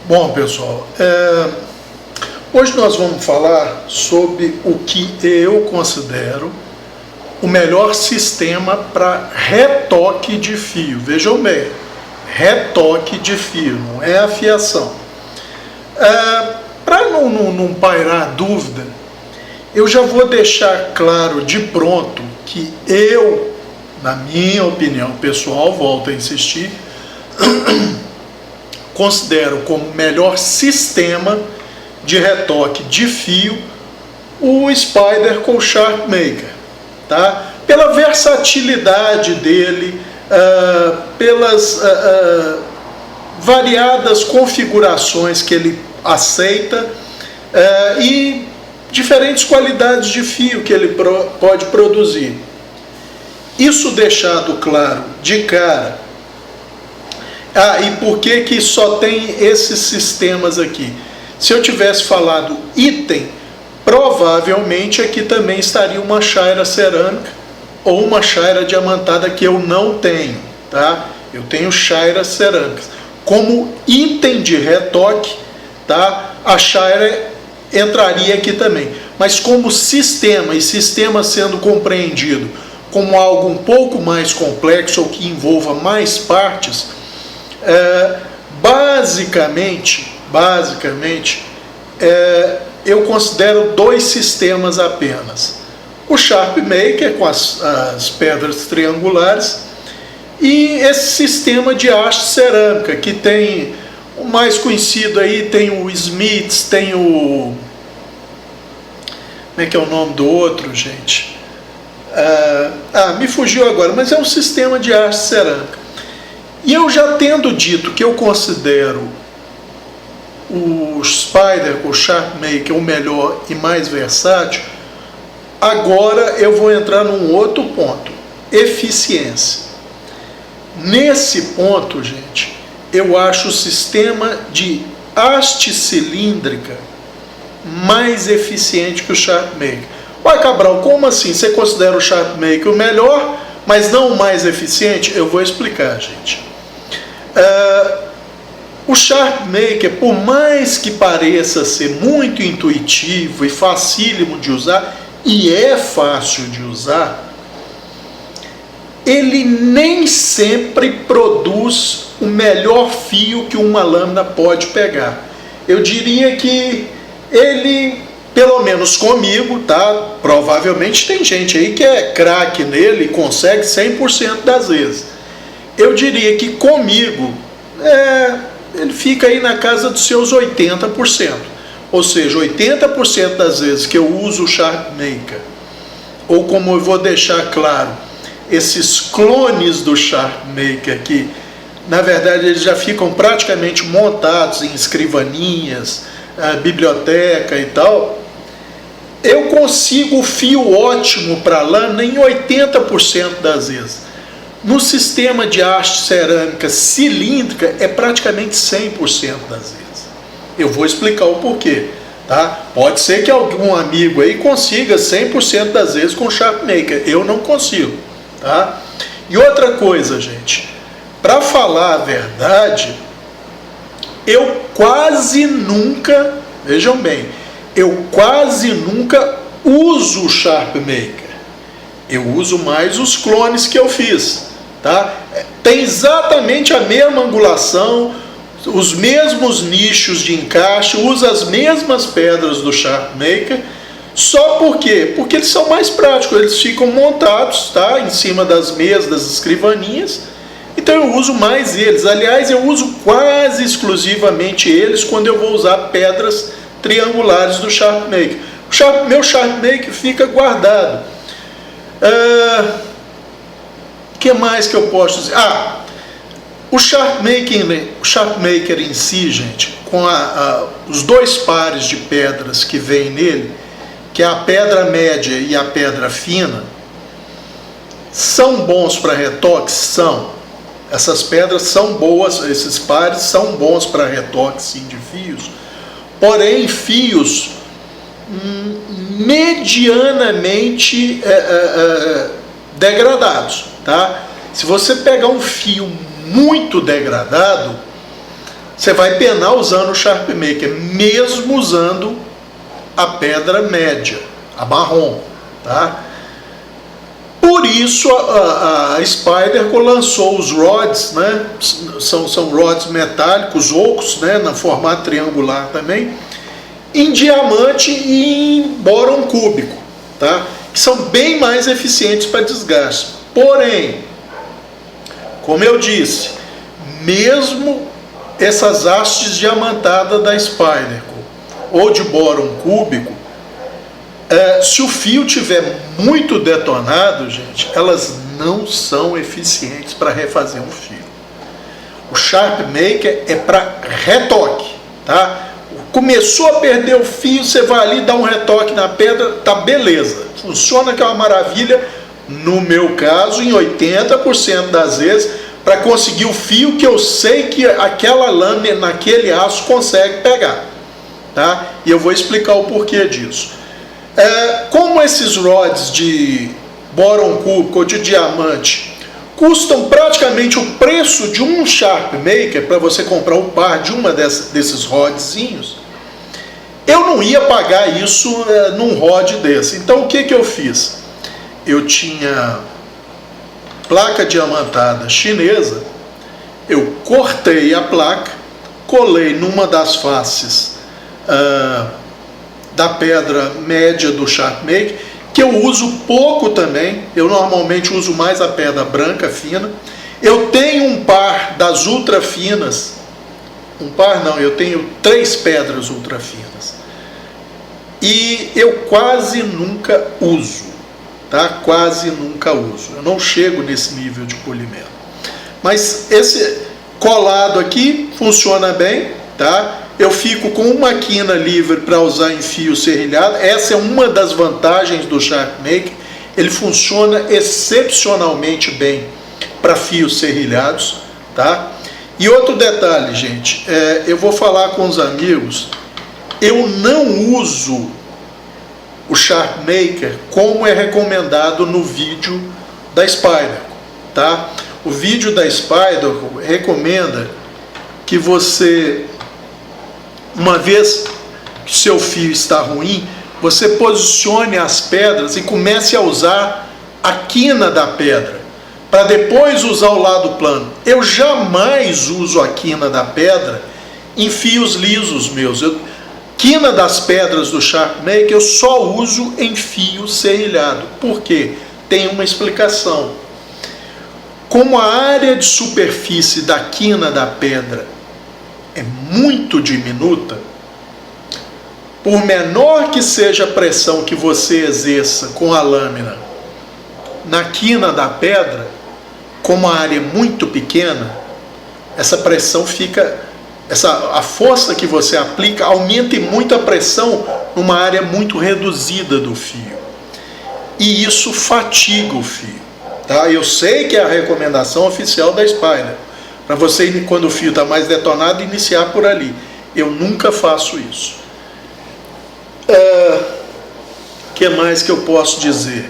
Bom, pessoal, hoje nós vamos falar sobre o que eu considero o melhor sistema para retoque de fio. Vejam bem, retoque de fio, não é afiação. Para não pairar dúvida, eu já vou deixar claro de pronto que eu, na minha opinião pessoal, volto a insistir, considero como melhor sistema de retoque de fio o Spyderco Sharpmaker, tá? Pela versatilidade dele, pelas variadas configurações que ele aceita e diferentes qualidades de fio que ele pode produzir. Isso deixado claro de cara. E por que só tem esses sistemas aqui? Se eu tivesse falado item, provavelmente aqui também estaria uma chaira cerâmica ou uma chaira diamantada que eu não tenho, tá? Eu tenho chairas cerâmicas. Como item de retoque, tá? A chaira entraria aqui também. Mas como sistema, e sistema sendo compreendido como algo um pouco mais complexo ou que envolva mais partes, basicamente, eu considero dois sistemas apenas. O Sharpmaker com as pedras triangulares e esse sistema de haste cerâmica, que tem o mais conhecido aí, tem o Smiths, tem o... Como é que é o nome do outro, gente? Me fugiu agora, mas é um sistema de haste cerâmica. E eu já tendo dito que eu considero o Spyderco Sharpmaker o melhor e mais versátil, agora eu vou entrar num outro ponto: eficiência. Nesse ponto, gente, eu acho o sistema de haste cilíndrica mais eficiente que o Sharpmaker. Ué, Cabral, como assim? Você considera o Sharpmaker o melhor, mas não o mais eficiente? Eu vou explicar, gente. O Sharpmaker, por mais que pareça ser muito intuitivo e facílimo de usar, e é fácil de usar, ele nem sempre produz o melhor fio que uma lâmina pode pegar. Eu diria que ele, pelo menos comigo, tá? Provavelmente tem gente aí que é craque nele e consegue 100% das vezes. Eu diria que comigo, ele fica aí na casa dos seus 80%. Ou seja, 80% das vezes que eu uso o Sharpmaker, ou como eu vou deixar claro, esses clones do Sharpmaker que, na verdade, eles já ficam praticamente montados em escrivaninhas, biblioteca e tal, eu consigo o fio ótimo para lâmina em 80% das vezes. No sistema de haste cerâmica cilíndrica é praticamente 100% das vezes. Eu vou explicar o porquê, tá? Pode ser que algum amigo aí consiga 100% das vezes com o Sharpmaker, eu não consigo, tá? E outra coisa, gente, para falar a verdade, eu quase nunca, vejam bem, eu quase nunca uso o Sharpmaker. Eu uso mais os clones que eu fiz, tá? Tem exatamente a mesma angulação, os mesmos nichos de encaixe, usa as mesmas pedras do Sharpmaker. Só por quê? Porque eles são mais práticos, eles ficam montados, tá? Em cima das mesas, das escrivaninhas. Então eu uso mais eles. Aliás, eu uso quase exclusivamente eles quando eu vou usar pedras triangulares do Sharpmaker. Meu Sharpmaker fica guardado. O que mais que eu posso dizer? O Sharpmaker em si, gente, com os dois pares de pedras que vem nele, que é a pedra média e a pedra fina, são bons para retoque? São. Essas pedras são boas, esses pares são bons para retoque, sim, de fios, porém fios medianamente degradados, tá? Se você pegar um fio muito degradado, você vai penar usando o Sharp Maker, mesmo usando a pedra média, a marrom, tá? Por isso a Spyderco lançou os rods, né? São rods metálicos, ocos, né? No formato triangular também, em diamante e em bóron cúbico, tá? Que são bem mais eficientes para desgaste. Porém, como eu disse, mesmo essas hastes diamantadas da Spyderco ou de bóron cúbico, se o fio tiver muito detonado, gente, elas não são eficientes para refazer um fio. O Sharp Maker é para retoque, tá? Começou a perder o fio, você vai ali dar um retoque na pedra, tá beleza, funciona, que é uma maravilha. No meu caso, em 80% das vezes, para conseguir o fio que eu sei que aquela lâmina naquele aço consegue pegar, tá? E eu vou explicar o porquê disso. Como esses rods de bóron cúbico ou de diamante custam praticamente o preço de um Sharp Maker, para você comprar um par de uma desses rodzinhos, eu não ia pagar isso num rod desse. Então o que eu fiz? Eu tinha placa diamantada chinesa, eu cortei a placa, colei numa das faces da pedra média do Sharp Maker, que eu uso pouco também, eu normalmente uso mais a pedra branca fina. Eu tenho um par das ultra finas, eu tenho 3 pedras ultra finas, e eu quase nunca uso, tá? Quase nunca uso, eu não chego nesse nível de polimento. Mas esse colado aqui funciona bem, tá? Eu fico com uma quina livre para usar em fio serrilhado. Essa é uma das vantagens do Sharp Maker. Ele funciona excepcionalmente bem para fios serrilhados, tá? E outro detalhe, gente, eu vou falar com os amigos, eu não uso o Sharp Maker como é recomendado no vídeo da Spyderco, tá? O vídeo da Spyderco recomenda que você, uma vez que seu fio está ruim, você posicione as pedras e comece a usar a quina da pedra, para depois usar o lado plano. Eu jamais uso a quina da pedra em fios lisos meus. Quina das pedras do Sharp Maker eu só uso em fio serrilhado. Por quê? Tem uma explicação. Como a área de superfície da quina da pedra é muito diminuta, por menor que seja a pressão que você exerça com a lâmina na quina da pedra, como a área é muito pequena, essa pressão fica, a força que você aplica aumenta muito a pressão numa área muito reduzida do fio. E isso fatiga o fio, tá? Eu sei que é a recomendação oficial da Spyderco, para você, quando o fio está mais detonado, iniciar por ali. Eu nunca faço isso. Que mais que eu posso dizer?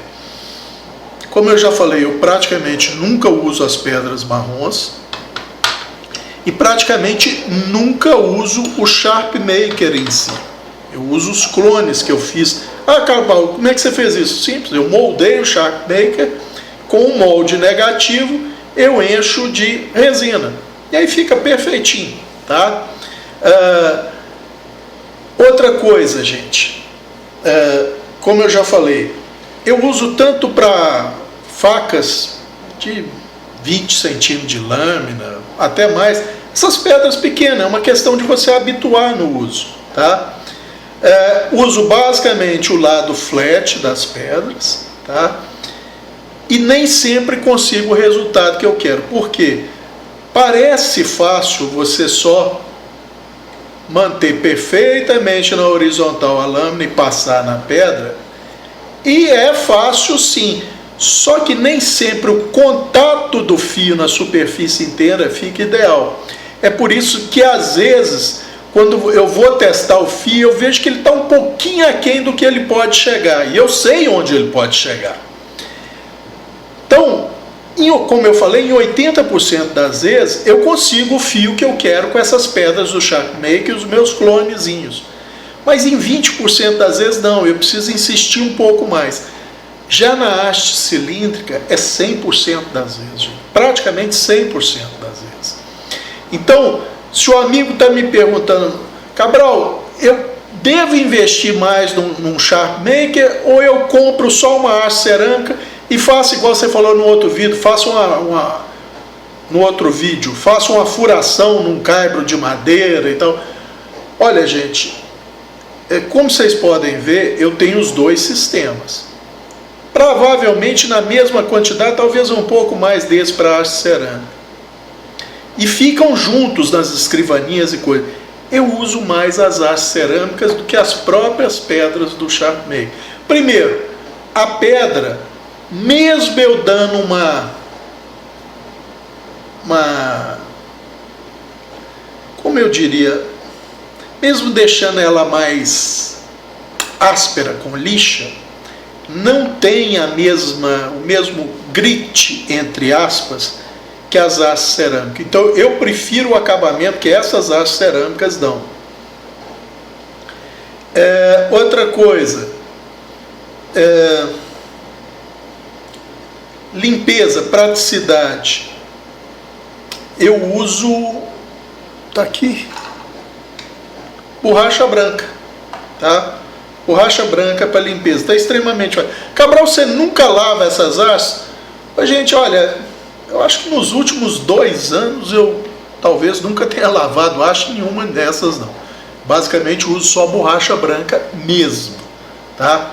Como eu já falei, eu praticamente nunca uso as pedras marrons e praticamente nunca uso o Sharp Maker em si. Eu uso os clones que eu fiz. Carlos Paulo, como é que você fez isso? Simples, eu moldei o Sharp Maker com um molde negativo, eu encho de resina e aí fica perfeitinho, tá? Outra coisa, gente, como eu já falei, eu uso tanto para facas de 20 centímetros de lâmina, até mais, essas pedras pequenas, é uma questão de você habituar no uso, tá? Uso basicamente o lado flat das pedras, tá? E nem sempre consigo o resultado que eu quero. Por quê? Parece fácil você só manter perfeitamente na horizontal a lâmina e passar na pedra, e é fácil sim, só que nem sempre o contato do fio na superfície inteira fica ideal. É por isso que às vezes, quando eu vou testar o fio, eu vejo que ele está um pouquinho aquém do que ele pode chegar, e eu sei onde ele pode chegar. Então, como eu falei, em 80% das vezes eu consigo o fio que eu quero com essas pedras do Sharpmaker e os meus clonezinhos. Mas em 20% das vezes não, eu preciso insistir um pouco mais. Já na haste cilíndrica é 100% das vezes, gente. Praticamente 100% das vezes. Então, se o amigo está me perguntando, Cabral, eu devo investir mais num Sharpmaker ou eu compro só uma haste cerâmica e faço igual você falou no outro vídeo, faço faço uma furação num caibro de madeira e tal. Olha, gente, como vocês podem ver, eu tenho os dois sistemas. Provavelmente na mesma quantidade, talvez um pouco mais desse para haste cerâmica. E ficam juntos nas escrivaninhas e coisas. Eu uso mais as hastes cerâmicas do que as próprias pedras do Sharpmaker. Primeiro, a pedra, mesmo eu dando como eu diria, mesmo deixando ela mais áspera, com lixa, não tem o mesmo grit, entre aspas, que as hastes cerâmicas. Então eu prefiro o acabamento que essas hastes cerâmicas dão. Outra coisa, limpeza, praticidade. Eu uso, tá aqui, borracha branca, tá? Borracha branca para limpeza, está extremamente... Cabral, você nunca lava essas hastes? Gente, olha, eu acho que nos últimos 2 anos eu talvez nunca tenha lavado haste nenhuma dessas, não. Basicamente uso só borracha branca mesmo, tá?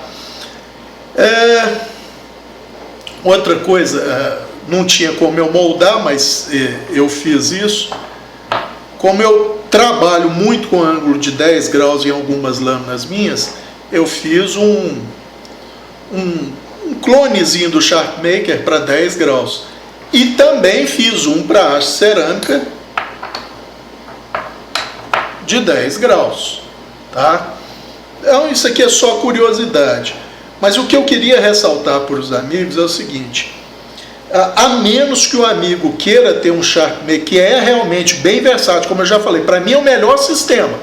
Outra coisa, não tinha como eu moldar, mas eu fiz isso. Como eu trabalho muito com ângulo de 10 graus em algumas lâminas minhas, eu fiz um clonezinho do Sharpmaker para 10 graus. E também fiz um para haste cerâmica de 10 graus. Tá? Então isso aqui é só curiosidade. Mas o que eu queria ressaltar para os amigos é o seguinte: a menos que o amigo queira ter um Sharpmaker que é realmente bem versátil, como eu já falei, para mim é o melhor sistema,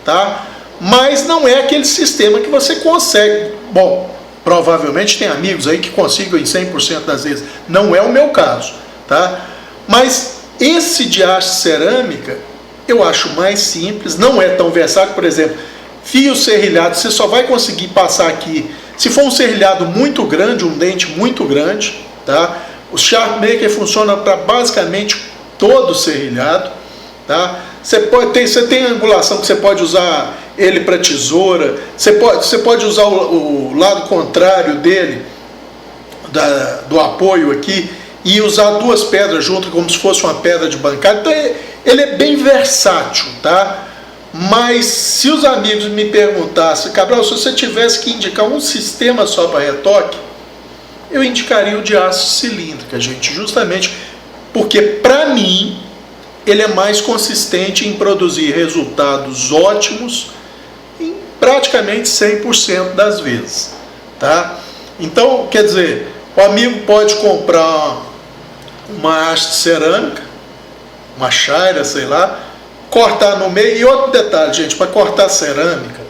tá? Mas não é aquele sistema que você consegue. Bom, provavelmente tem amigos aí que consigam em 100% das vezes. Não é o meu caso, tá? Mas esse de haste cerâmica eu acho mais simples, não é tão versátil. Por exemplo, fio serrilhado, você só vai conseguir passar aqui se for um serrilhado muito grande, um dente muito grande, tá? O Sharpmaker funciona para basicamente todo o serrilhado, tá? Você tem angulação que você pode usar ele para tesoura, você pode usar o lado contrário dele, do apoio aqui, e usar 2 pedras juntas como se fosse uma pedra de bancada. Então ele é bem versátil, tá? Mas se os amigos me perguntassem, Cabral, se você tivesse que indicar um sistema só para retoque, eu indicaria o de haste cilíndrica, gente, justamente porque, para mim, ele é mais consistente em produzir resultados ótimos em praticamente 100% das vezes, tá? Então, quer dizer, o amigo pode comprar uma haste cerâmica, uma chaira, sei lá, cortar no meio. E outro detalhe, gente, para cortar cerâmica,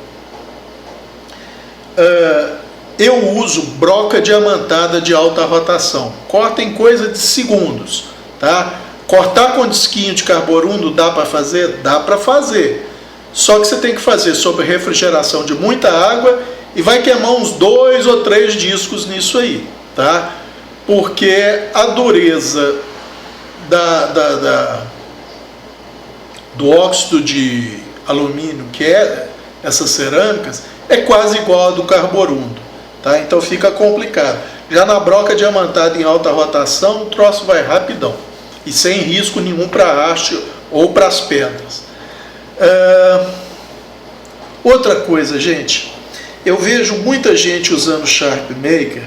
eu uso broca diamantada de alta rotação. Corta em coisa de segundos, tá? Cortar com disquinho de carborundo dá para fazer? Dá para fazer. Só que você tem que fazer sob refrigeração de muita água e vai queimar uns 2 ou 3 discos nisso aí, tá? Porque a dureza do óxido de alumínio, que é essas cerâmicas, é quase igual a do carborundo, tá? Então fica complicado. Já na broca diamantada em alta rotação, o troço vai rapidão e sem risco nenhum para a haste ou para as pedras. Outra coisa, gente, eu vejo muita gente usando Sharpmaker.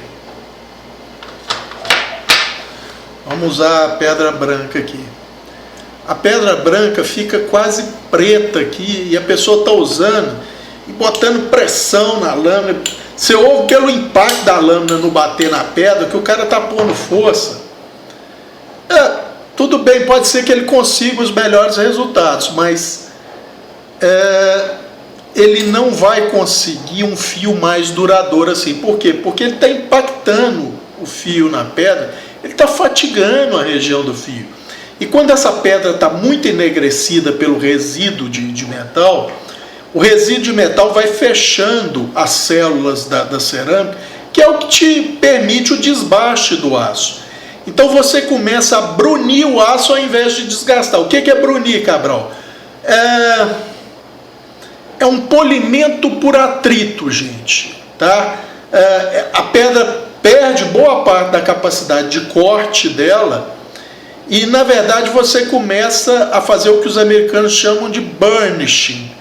Vamos usar a pedra branca aqui. A pedra branca fica quase preta aqui e a pessoa está usando e botando pressão na lâmina. Você ouve pelo impacto da lâmina no bater na pedra que o cara está pondo força. Tudo bem, pode ser que ele consiga os melhores resultados, mas ele não vai conseguir um fio mais duradouro assim. Por quê? Porque ele está impactando o fio na pedra, ele está fatigando a região do fio. E quando essa pedra está muito enegrecida pelo resíduo de metal, o resíduo de metal vai fechando as células da cerâmica, que é o que te permite o desbaste do aço. Então você começa a brunir o aço ao invés de desgastar. O que é brunir, Cabral? É um polimento por atrito, gente. Tá? A pedra perde boa parte da capacidade de corte dela e, na verdade, você começa a fazer o que os americanos chamam de burnishing.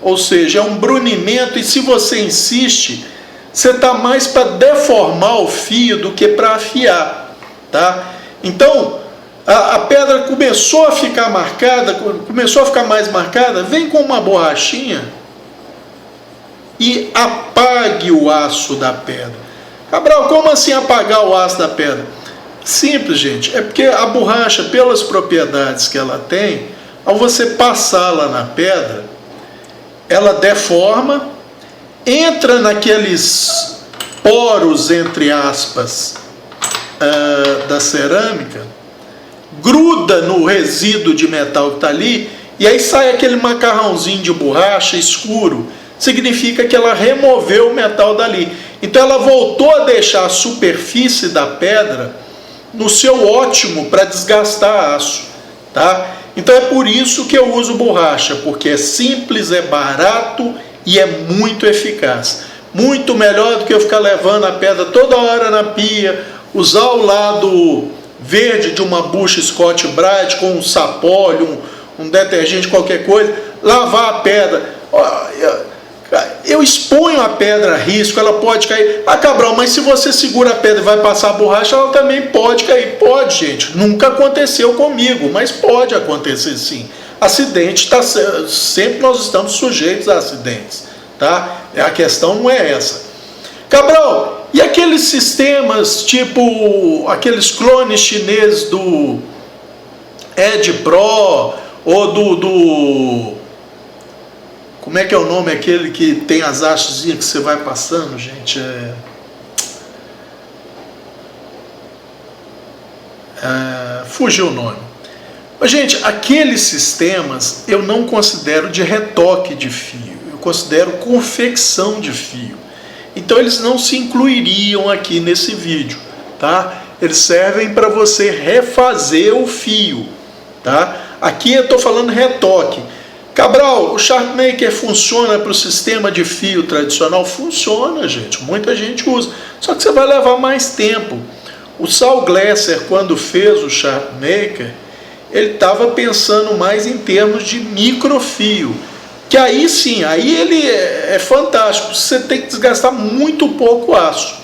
Ou seja, é um brunimento, e se você insiste, você está mais para deformar o fio do que para afiar. Tá? Então, a pedra começou a ficar marcada, começou a ficar mais marcada, vem com uma borrachinha e apague o aço da pedra. Cabral, como assim apagar o aço da pedra? Simples, gente, é porque a borracha, pelas propriedades que ela tem, ao você passá-la na pedra, ela deforma, entra naqueles poros, entre aspas, da cerâmica, gruda no resíduo de metal que está ali, e aí sai aquele macarrãozinho de borracha escuro. Significa que ela removeu o metal dali. Então ela voltou a deixar a superfície da pedra no seu ótimo para desgastar aço. Tá? Então é por isso que eu uso borracha, porque é simples, é barato e é muito eficaz. Muito melhor do que eu ficar levando a pedra toda hora na pia, usar o lado verde de uma bucha Scotch-Brite com um sapólio, um detergente, qualquer coisa, lavar a pedra. Eu exponho a pedra a risco, ela pode cair. Cabral, mas se você segura a pedra e vai passar a borracha, ela também pode cair. Pode, gente. Nunca aconteceu comigo, mas pode acontecer sim. Acidente, sempre nós estamos sujeitos a acidentes. Tá? A questão não é essa. Cabral, e aqueles sistemas, tipo aqueles clones chineses do Ed Pro, ou do como é que é o nome aquele que tem as hastezinhas que você vai passando, gente? Fugiu o nome. Mas, gente, aqueles sistemas eu não considero de retoque de fio, eu considero confecção de fio. Então eles não se incluiriam aqui nesse vídeo, tá? Eles servem para você refazer o fio, tá? Aqui eu estou falando retoque. Cabral, o Sharpmaker funciona para o sistema de fio tradicional? Funciona, gente. Muita gente usa. Só que você vai levar mais tempo. O Saul Glasser, quando fez o Sharpmaker, ele estava pensando mais em termos de microfio. Que aí sim, aí ele é fantástico, você tem que desgastar muito pouco aço.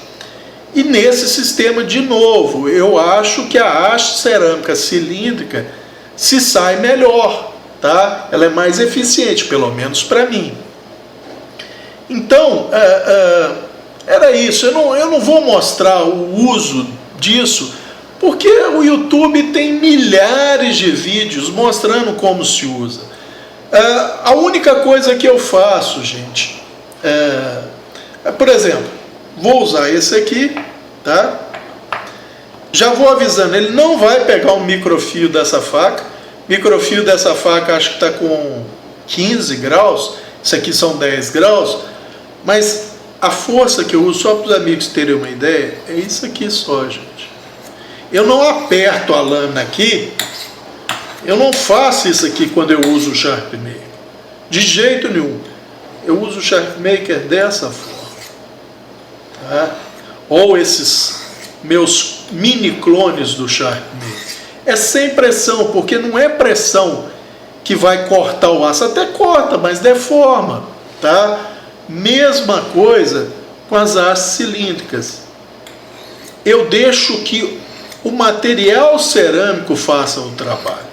E nesse sistema, de novo, eu acho que a haste cerâmica cilíndrica se sai melhor, tá? Ela é mais eficiente, pelo menos para mim. Então, era isso. Eu não vou mostrar o uso disso, porque o YouTube tem milhares de vídeos mostrando como se usa. A única coisa que eu faço, gente, por exemplo, vou usar esse aqui, tá? Já vou avisando, ele não vai pegar o microfio dessa faca. Microfio dessa faca acho que está com 15 graus, isso aqui são 10 graus, mas a força que eu uso, só para os amigos terem uma ideia, é isso aqui só, gente. Eu não aperto a lâmina aqui. Eu não faço isso aqui quando eu uso o Sharpmaker. De jeito nenhum. Eu uso o Sharpmaker dessa forma. Tá? Ou esses meus mini clones do Sharpmaker. É sem pressão, porque não é pressão que vai cortar o aço. Até corta, mas deforma. Tá? Mesma coisa com as hastes cilíndricas. Eu deixo que o material cerâmico faça o trabalho.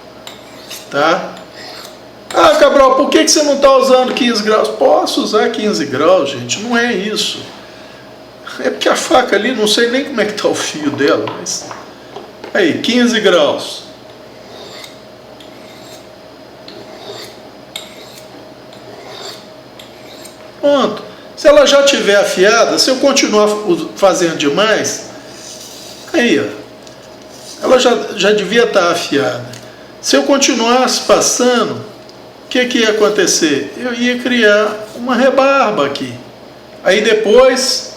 Tá? Cabral, por que você não está usando 15 graus? Posso usar 15 graus, gente, não é isso. É porque a faca ali, não sei nem como é que está o fio dela, mas Aí, 15 graus. Pronto. Se ela já estiver afiada, se eu continuar fazendo demais, aí, ó, ela já devia estar afiada. Se eu continuasse passando, o que ia acontecer? Eu ia criar uma rebarba aqui. Aí depois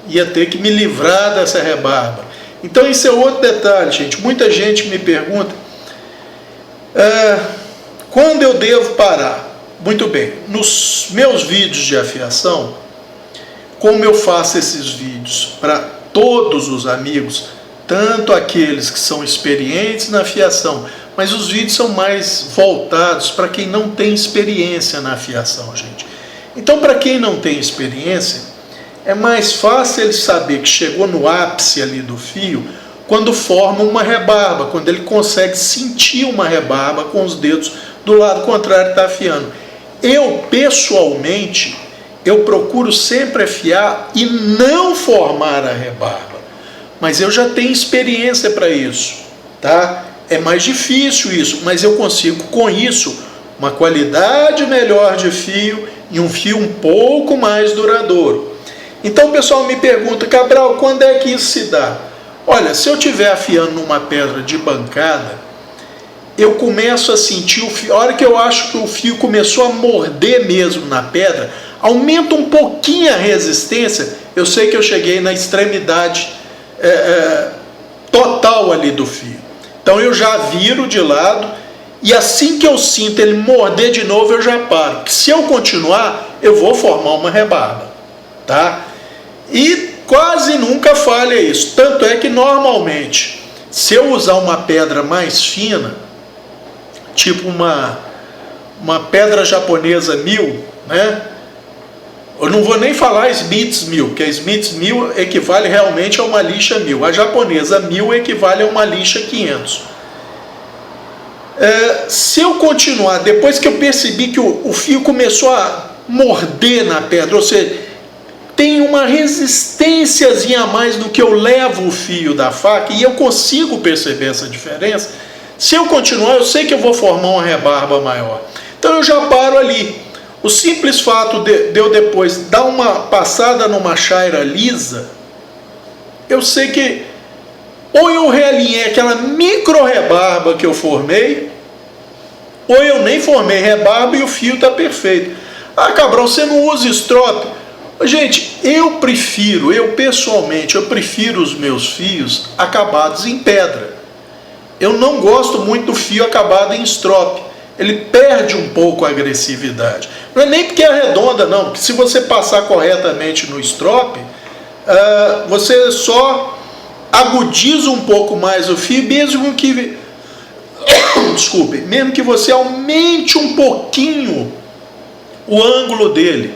ia ter que me livrar dessa rebarba. Então isso é outro detalhe, gente. Muita gente me pergunta, quando eu devo parar? Muito bem, nos meus vídeos de afiação, como eu faço esses vídeos para todos os amigos, tanto aqueles que são experientes na afiação, mas os vídeos são mais voltados para quem não tem experiência na afiação, gente. Então, para quem não tem experiência, é mais fácil ele saber que chegou no ápice ali do fio quando forma uma rebarba, quando ele consegue sentir uma rebarba com os dedos do lado contrário está afiando. Eu, pessoalmente, eu procuro sempre afiar e não formar a rebarba. Mas eu já tenho experiência para isso, tá? É mais difícil isso, mas eu consigo com isso uma qualidade melhor de fio e um fio um pouco mais duradouro. Então o pessoal me pergunta, Cabral, quando é que isso se dá? Olha, se eu estiver afiando numa pedra de bancada, eu começo a sentir o fio, a hora que eu acho que o fio começou a morder mesmo na pedra, aumenta um pouquinho a resistência, eu sei que eu cheguei na extremidade total ali do fio. Então eu já viro de lado e assim que eu sinto ele morder de novo, eu já paro. Porque se eu continuar, eu vou formar uma rebarba, tá? E quase nunca falha isso. Tanto é que normalmente, se eu usar uma pedra mais fina, tipo uma pedra japonesa 1000, né? Eu não vou nem falar Smith's 1000, porque a Smith's 1000 equivale realmente a uma lixa 1000. A japonesa 1000 equivale a uma lixa 500. Se eu continuar, depois que eu percebi que o fio começou a morder na pedra, ou seja, tem uma resistênciazinha a mais no que eu levo o fio da faca, e eu consigo perceber essa diferença, se eu continuar, eu sei que eu vou formar uma rebarba maior. Então eu já paro ali. O simples fato de eu depois dar uma passada numa chaira lisa, eu sei que ou eu realinhei aquela micro rebarba que eu formei, ou eu nem formei rebarba e o fio está perfeito. Ah, Cabral, você não usa strop? Gente, eu pessoalmente, eu prefiro os meus fios acabados em pedra. Eu não gosto muito do fio acabado em strop. Ele perde um pouco a agressividade. Não é nem porque é redonda, não. Porque se você passar corretamente no strop, você só agudiza um pouco mais o fio, mesmo que desculpe, mesmo que você aumente um pouquinho o ângulo dele.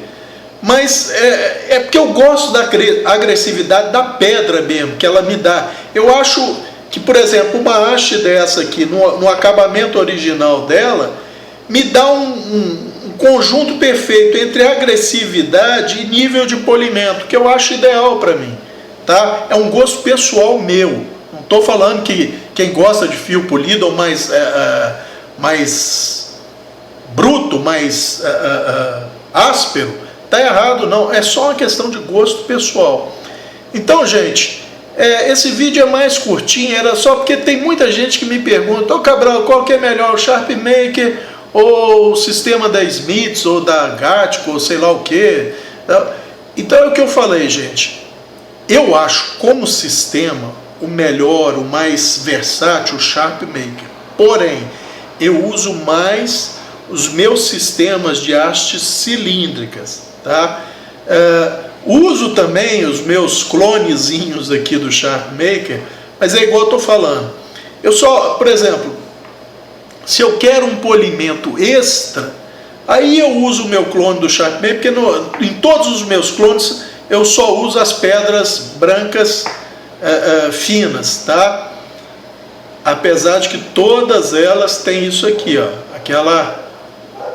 Mas é porque eu gosto da agressividade da pedra mesmo, que ela me dá. Eu acho que, por exemplo, uma haste dessa aqui, no acabamento original dela, me dá um conjunto perfeito entre agressividade e nível de polimento, que eu acho ideal para mim, tá? É um gosto pessoal meu. Não estou falando que quem gosta de fio polido ou mais bruto, mais áspero, tá errado, não. É só uma questão de gosto pessoal. Então, gente, esse vídeo é mais curtinho, era só porque tem muita gente que me pergunta, Cabral, qual que é melhor, o Sharpmaker ou o sistema da Smiths ou da Gatco, ou sei lá o que. Então é o que eu falei, gente. Eu acho como sistema o melhor, o mais versátil, o Sharpmaker. Porém, eu uso mais os meus sistemas de hastes cilíndricas, tá? Uso também os meus clonezinhos aqui do Sharpmaker, mas é igual eu estou falando. Eu só, por exemplo, se eu quero um polimento extra, aí eu uso o meu clone do Sharpmaker, porque em todos os meus clones eu só uso as pedras brancas finas, tá? Apesar de que todas elas têm isso aqui, ó, aquela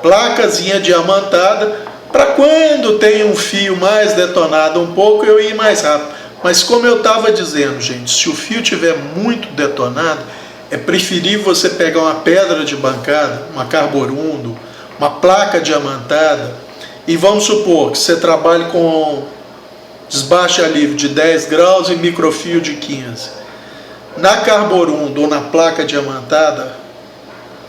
placazinha diamantada, para quando tem um fio mais detonado um pouco, eu ir mais rápido. Mas como eu estava dizendo, gente, se o fio estiver muito detonado, é preferível você pegar uma pedra de bancada, uma carborundo, uma placa diamantada, e vamos supor que você trabalhe com desbaste a livre de 10 graus e microfio de 15. Na carborundo ou na placa diamantada,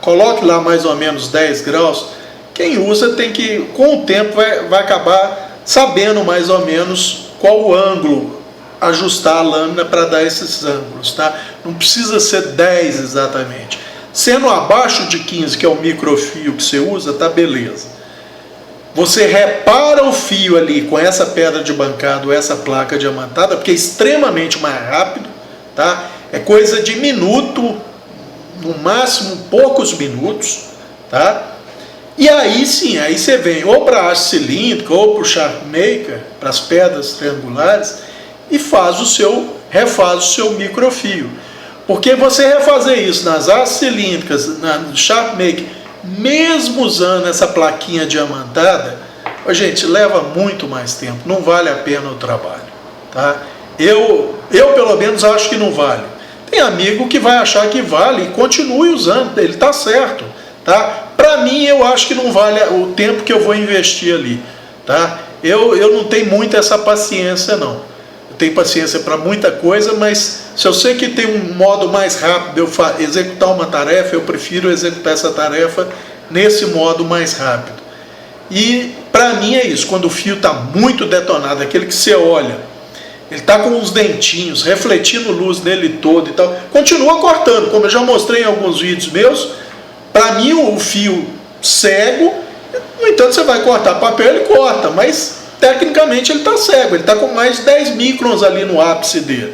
coloque lá mais ou menos 10 graus. Quem usa tem que, com o tempo, vai acabar sabendo mais ou menos qual o ângulo ajustar a lâmina para dar esses ângulos, tá? Não precisa ser 10 exatamente. Sendo abaixo de 15, que é o microfio que você usa, tá beleza. Você repara o fio ali com essa pedra de bancada ou essa placa diamantada, porque é extremamente mais rápido, tá? É coisa de minuto, no máximo poucos minutos, tá? E aí sim, aí você vem ou para a haste cilíndrica ou para o Sharpmaker, para as pedras triangulares, e refaz o seu microfio. Porque você refazer isso nas hastes cilíndricas, no Sharpmaker, mesmo usando essa plaquinha diamantada, gente, leva muito mais tempo, não vale a pena o trabalho, tá? Eu pelo menos acho que não vale. Tem amigo que vai achar que vale e continue usando, ele está certo, tá? Para mim, eu acho que não vale o tempo que eu vou investir ali, tá? Eu não tenho muito essa paciência, não. Eu tenho paciência para muita coisa, mas se eu sei que tem um modo mais rápido de eu executar uma tarefa, eu prefiro executar essa tarefa nesse modo mais rápido. E para mim é isso, quando o fio está muito detonado, aquele que você olha, ele está com uns dentinhos, refletindo luz nele todo e tal, continua cortando, como eu já mostrei em alguns vídeos meus. Para mim o fio cego, no entanto você vai cortar papel, ele corta, mas tecnicamente ele está cego, ele está com mais de 10 microns ali no ápice dele.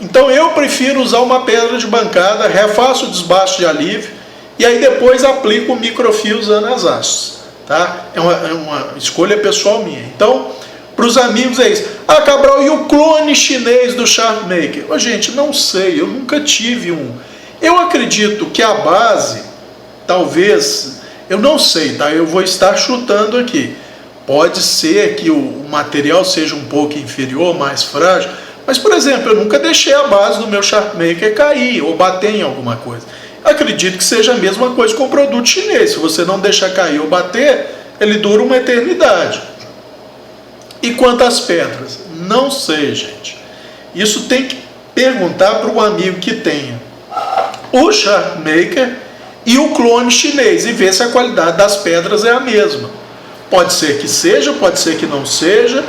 Então eu prefiro usar uma pedra de bancada, refaço o desbaste de alívio e aí depois aplico o microfio usando as hastes, tá? É uma escolha pessoal minha. Então, para os amigos é isso. Ah, Cabral, e o clone chinês do Sharpmaker? Oh, gente, não sei, eu nunca tive um. Eu acredito que a base, talvez, eu não sei, tá? Eu vou estar chutando aqui. Pode ser que o material seja um pouco inferior, mais frágil, mas, por exemplo, eu nunca deixei a base do meu Sharpmaker cair ou bater em alguma coisa. Acredito que seja a mesma coisa com o produto chinês. Se você não deixar cair ou bater, ele dura uma eternidade. E quanto às pedras? Não sei, gente. Isso tem que perguntar para um amigo que tenha o Sharpmaker e o clone chinês e ver se a qualidade das pedras é a mesma. Pode ser que seja, pode ser que não seja,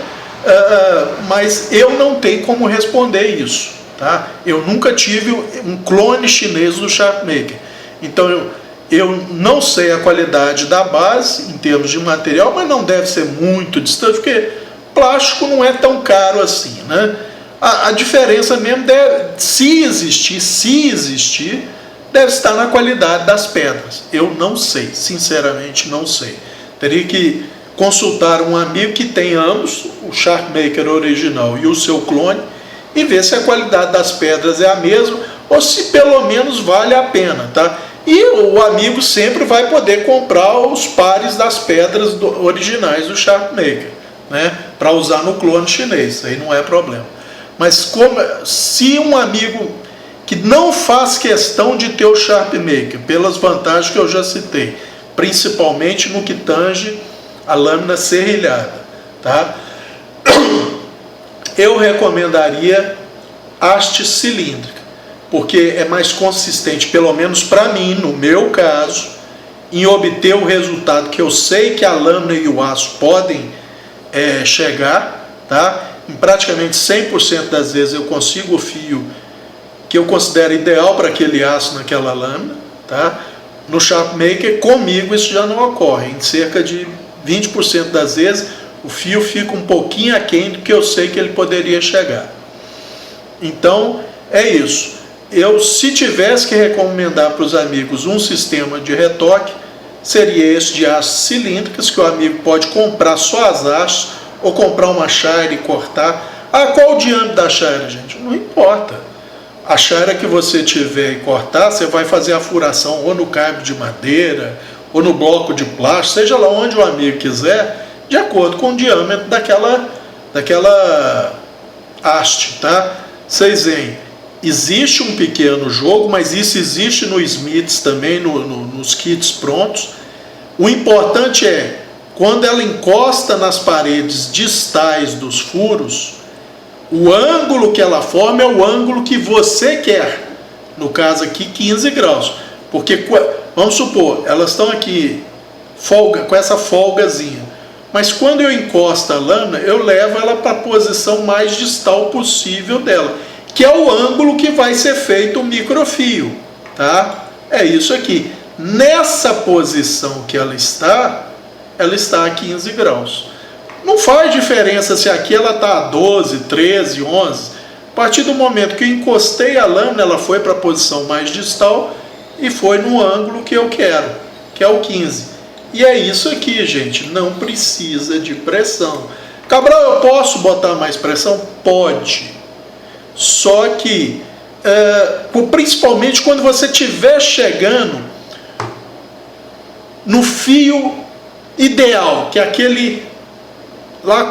mas eu não tenho como responder isso, tá? Eu nunca tive um clone chinês do Sharpmaker, então eu não sei a qualidade da base em termos de material, mas não deve ser muito distante, porque plástico não é tão caro assim, né? A diferença mesmo deve, se existir, deve estar na qualidade das pedras. Eu não sei, sinceramente não sei. Teria que consultar um amigo que tem ambos, o Sharpmaker original e o seu clone, e ver se a qualidade das pedras é a mesma, ou se pelo menos vale a pena, tá? E o amigo sempre vai poder comprar os pares das pedras originais do Sharpmaker, né? Para usar no clone chinês, aí não é problema. Mas se um amigo que não faz questão de ter o Sharpmaker, pelas vantagens que eu já citei, principalmente no que tange a lâmina serrilhada, tá? Eu recomendaria haste cilíndrica, porque é mais consistente, pelo menos para mim, no meu caso, em obter o resultado que eu sei que a lâmina e o aço podem chegar, tá? Em praticamente 100% das vezes eu consigo o fio que eu considero ideal para aquele aço naquela lâmina, tá? No Sharpmaker, comigo isso já não ocorre. Em cerca de 20% das vezes, o fio fica um pouquinho aquém do que eu sei que ele poderia chegar. Então, é isso. Se tivesse que recomendar para os amigos um sistema de retoque, seria esse de hastes cilíndricas, que o amigo pode comprar só as hastes, ou comprar uma chaira e cortar. Ah, qual o diâmetro da chaira, gente? Não importa. A chaira que você tiver e cortar, você vai fazer a furação ou no cabo de madeira, ou no bloco de plástico, seja lá onde o amigo quiser, de acordo com o diâmetro daquela haste, tá? Vocês veem, existe um pequeno jogo, mas isso existe no Smiths também, nos kits prontos. O importante é, quando ela encosta nas paredes distais dos furos, o ângulo que ela forma é o ângulo que você quer. No caso aqui, 15 graus. Porque, vamos supor, elas estão aqui com essa folgazinha. Mas quando eu encosto a lâmina, eu levo ela para a posição mais distal possível dela, que é o ângulo que vai ser feito o microfio, tá? É isso aqui. Nessa posição que ela está a 15 graus. Não faz diferença se aqui ela está a 12, 13, 11. A partir do momento que eu encostei a lâmina, ela foi para a posição mais distal e foi no ângulo que eu quero, que é o 15. E é isso aqui, gente, não precisa de pressão. Cabral, eu posso botar mais pressão? Pode. Só que, principalmente quando você estiver chegando no fio ideal, que é aquele lá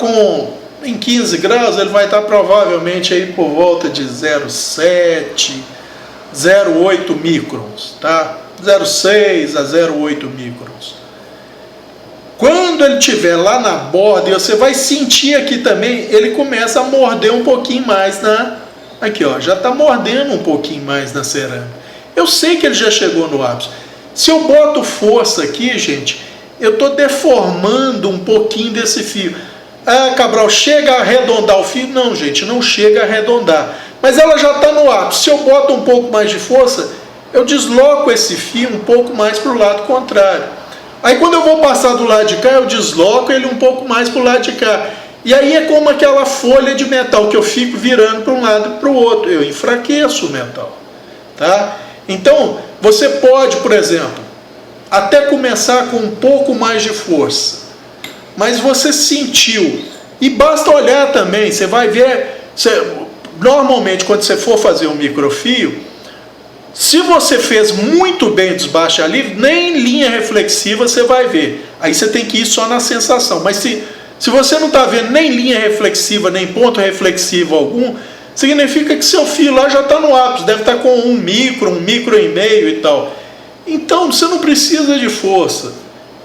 em 15 graus, ele vai estar provavelmente aí por volta de 0,7, 0,8 microns, tá? 0,6 a 0,8 microns. Quando ele estiver lá na borda, você vai sentir aqui também, ele começa a morder um pouquinho mais aqui, ó, já está mordendo um pouquinho mais na cerâmica. Eu sei que ele já chegou no ápice. Se eu boto força aqui, gente, eu estou deformando um pouquinho desse fio. Ah, Cabral, chega a arredondar o fio? Não, gente, não chega a arredondar. Mas ela já está no ápice. Se eu boto um pouco mais de força, eu desloco esse fio um pouco mais para o lado contrário. Aí quando eu vou passar do lado de cá, eu desloco ele um pouco mais para o lado de cá. E aí é como aquela folha de metal que eu fico virando para um lado e para o outro. Eu enfraqueço o metal, tá? Então, você pode, por exemplo, até começar com um pouco mais de força. Mas você sentiu. E basta olhar também, você vai ver, normalmente quando você for fazer um microfio, se você fez muito bem o desbaste ali, nem linha reflexiva você vai ver. Aí você tem que ir só na sensação. Mas se você não está vendo nem linha reflexiva, nem ponto reflexivo algum, significa que seu fio lá já está no ápice, deve estar com 1 micro e meio e tal. Então você não precisa de força.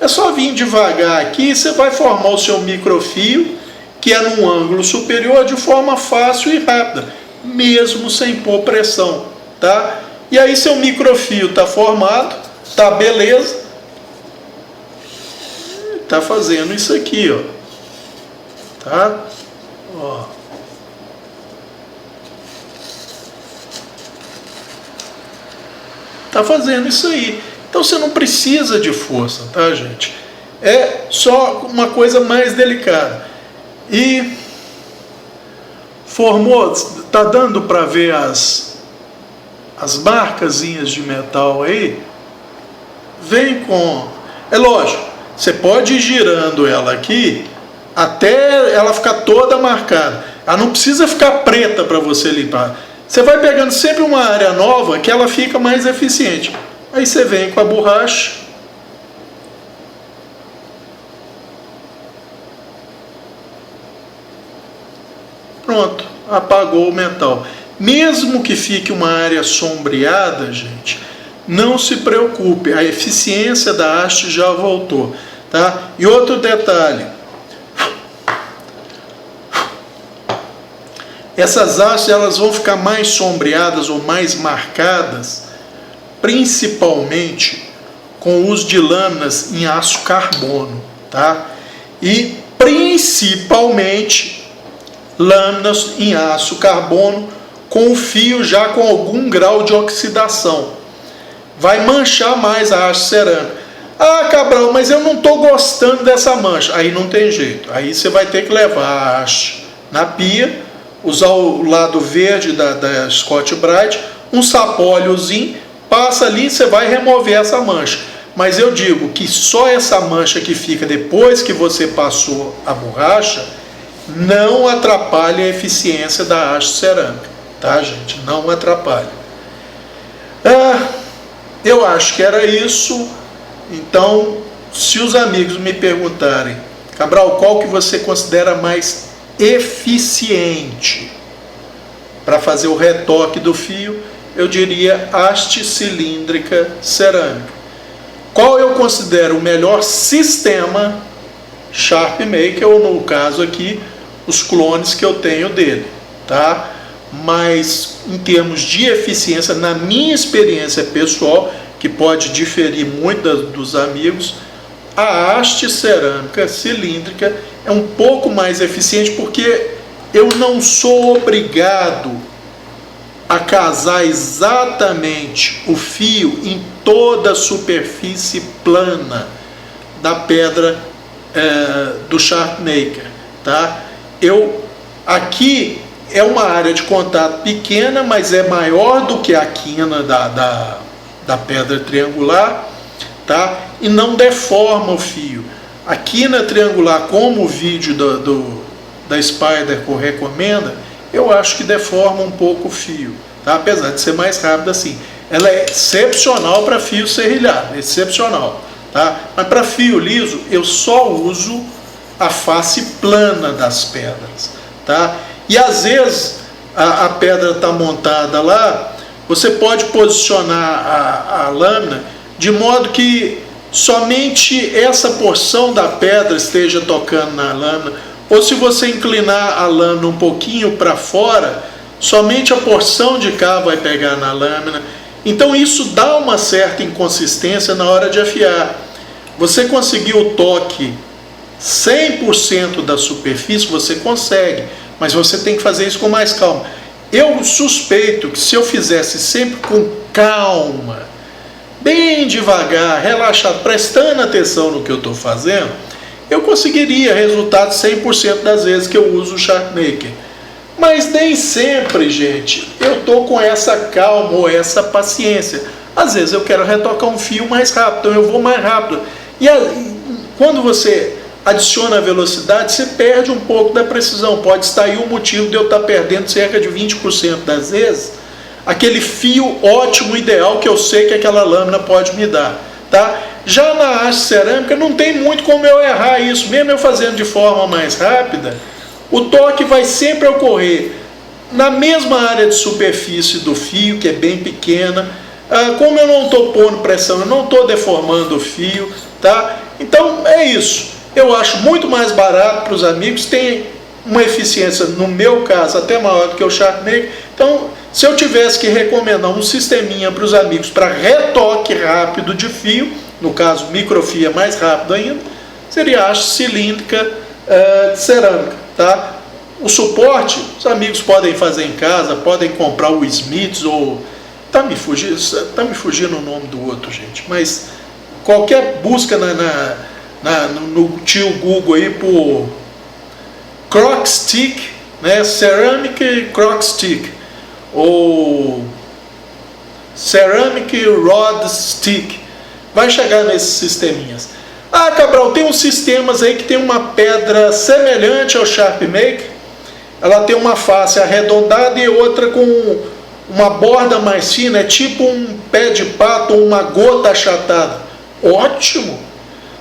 É só vir devagar aqui e você vai formar o seu microfio, que é num ângulo superior, de forma fácil e rápida, mesmo sem pôr pressão, tá? E aí seu microfio está formado, tá beleza, tá fazendo isso aqui, ó, tá? Ó. Tá fazendo isso aí. Então você não precisa de força, tá, gente? É só uma coisa mais delicada. E formou, tá dando para ver as marcazinhas de metal aí? Vem com... É lógico, você pode ir girando ela aqui até ela ficar toda marcada. Ela não precisa ficar preta para você limpar. Você vai pegando sempre uma área nova que ela fica mais eficiente. Aí você vem com a borracha. Pronto, apagou o metal. Mesmo que fique uma área sombreada, gente, não se preocupe, a eficiência da haste já voltou, tá? E outro detalhe, essas hastes elas vão ficar mais sombreadas ou mais marcadas, principalmente com o uso de lâminas em aço carbono, tá? E principalmente lâminas em aço carbono com o fio já com algum grau de oxidação. Vai manchar mais a haste cerâmica. Ah, Cabral, mas eu não estou gostando dessa mancha. Aí não tem jeito. Aí você vai ter que levar a haste na pia, usar o lado verde da Scotch-Brite, um sapóliozinho, passa ali e você vai remover essa mancha. Mas eu digo que só essa mancha que fica depois que você passou a borracha não atrapalha a eficiência da haste cerâmica, tá, gente? Não atrapalha. Eu acho que era isso. Então, se os amigos me perguntarem, Cabral, qual que você considera mais eficiente? para fazer o retoque do fio, eu diria haste cilíndrica cerâmica. Qual eu considero o melhor sistema? Sharpmaker, ou no caso aqui, os clones que eu tenho dele, tá? Mas em termos de eficiência, na minha experiência pessoal, que pode diferir muito dos amigos, a haste cerâmica cilíndrica é um pouco mais eficiente, porque eu não sou obrigado a casar exatamente o fio em toda a superfície plana da pedra do Sharpmaker, tá? Aqui é uma área de contato pequena, mas é maior do que a quina da pedra triangular, tá? E não deforma o fio. A quina triangular, como o vídeo da Spyderco recomenda, eu acho que deforma um pouco o fio, tá? Apesar de ser mais rápido assim. Ela é excepcional para fio serrilhado, excepcional, tá? Mas para fio liso, eu só uso a face plana das pedras, tá? E às vezes a pedra está montada lá, você pode posicionar a lâmina de modo que somente essa porção da pedra esteja tocando na lâmina, ou se você inclinar a lâmina um pouquinho para fora, somente a porção de cá vai pegar na lâmina. Então isso dá uma certa inconsistência na hora de afiar. Você conseguir o toque 100% da superfície, você consegue, mas você tem que fazer isso com mais calma. Eu suspeito que se eu fizesse sempre com calma, bem devagar, relaxado, prestando atenção no que eu estou fazendo, eu conseguiria resultado 100% das vezes que eu uso o Sharpmaker. Mas nem sempre, gente, eu estou com essa calma ou essa paciência. Às vezes eu quero retocar um fio mais rápido, então eu vou mais rápido. E quando você adiciona a velocidade, você perde um pouco da precisão. Pode estar aí o motivo de eu estar perdendo cerca de 20% das vezes aquele fio ótimo, ideal, que eu sei que aquela lâmina pode me dar, tá? Já na haste cerâmica não tem muito como eu errar isso, mesmo eu fazendo de forma mais rápida, o toque vai sempre ocorrer na mesma área de superfície do fio, que é bem pequena. Como eu não estou pondo pressão, eu não estou deformando o fio, tá? Então é isso. Eu acho muito mais barato para os amigos, tem uma eficiência, no meu caso, até maior do que o Sharpmaker. Então, se eu tivesse que recomendar um sisteminha para os amigos para retoque rápido de fio, no caso microfio mais rápido ainda, seria a haste cilíndrica de cerâmica, tá? O suporte, os amigos podem fazer em casa, podem comprar o Smiths ou... Tá me fugindo o nome do outro, gente, mas qualquer busca no tio Google aí por crock stick, né? Ceramic crock stick ou ceramic rod stick, vai chegar nesses sisteminhas. Cabral, tem uns sistemas aí que tem uma pedra semelhante ao Sharpmaker, ela tem uma face arredondada e outra com uma borda mais fina, é tipo um pé de pato ou uma gota achatada. Ótimo!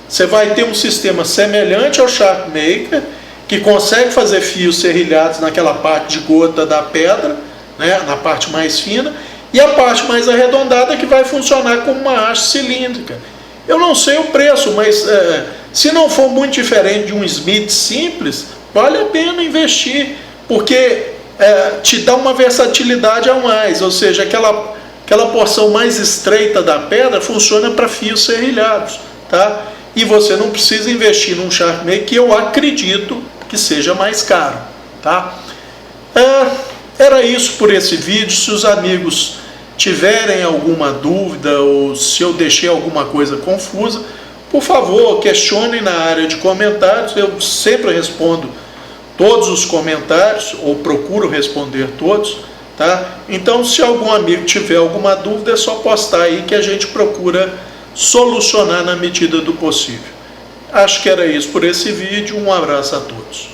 Você vai ter um sistema semelhante ao Sharpmaker, que consegue fazer fios serrilhados naquela parte de gota da pedra, né, na parte mais fina, e a parte mais arredondada que vai funcionar como uma haste cilíndrica. Eu não sei o preço, mas se não for muito diferente de um Smith simples, vale a pena investir, porque te dá uma versatilidade a mais, ou seja, aquela porção mais estreita da pedra funciona para fios serrilhados, tá? E você não precisa investir num Sharpmaker, que eu acredito que seja mais caro, tá? Era isso por esse vídeo. Se os amigos tiverem alguma dúvida ou se eu deixei alguma coisa confusa, por favor, questionem na área de comentários. Eu sempre respondo todos os comentários, ou procuro responder todos, tá? Então, se algum amigo tiver alguma dúvida, é só postar aí que a gente procura solucionar na medida do possível. Acho que era isso por esse vídeo. Um abraço a todos.